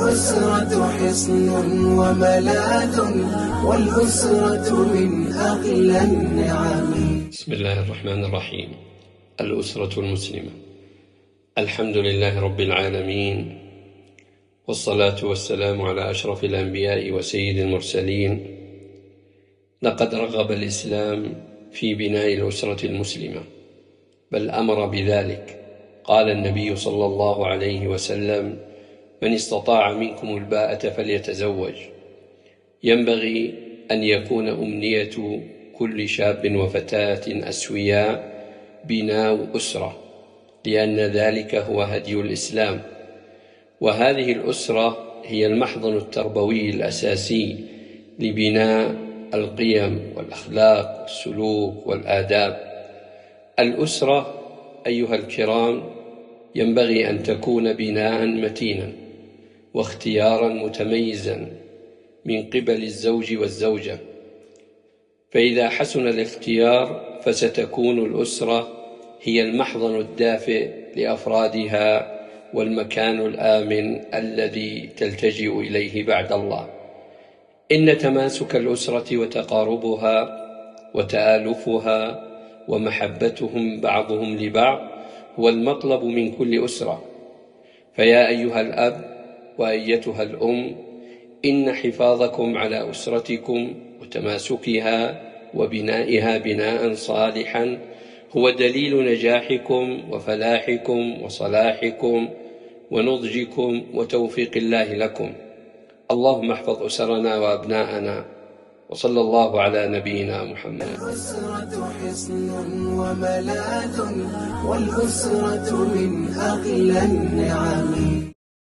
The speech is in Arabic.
الأسرة حصن وملاذ، والأسرة من أغلى النعم. بسم الله الرحمن الرحيم. الأسرة المسلمة. الحمد لله رب العالمين، والصلاة والسلام على أشرف الأنبياء وسيد المرسلين. لقد رغب الإسلام في بناء الأسرة المسلمة، بل أمر بذلك. قال النبي صلى الله عليه وسلم: من استطاع منكم الباءة فليتزوج. ينبغي أن يكون أمنية كل شاب وفتاة أسوياء بناء أسرة، لأن ذلك هو هدي الإسلام، وهذه الأسرة هي المحضن التربوي الأساسي لبناء القيم والأخلاق والسلوك والآداب. الأسرة أيها الكرام ينبغي أن تكون بناء متينا واختيارا متميزا من قبل الزوج والزوجة، فإذا حسن الاختيار فستكون الأسرة هي المحضن الدافئ لأفرادها والمكان الآمن الذي تلتجئ إليه بعد الله. إن تماسك الأسرة وتقاربها وتآلفها ومحبتهم بعضهم لبعض هو المطلب من كل أسرة. فيا أيها الأب وأيتها الأم، إن حفاظكم على أسرتكم وتماسكها وبنائها بناء صالحا هو دليل نجاحكم وفلاحكم وصلاحكم ونضجكم وتوفيق الله لكم. اللهم احفظ أسرنا وأبناءنا، وصلى الله على نبينا محمد. الأسرة حصن وملاذ، والأسرة من أغلى النعم.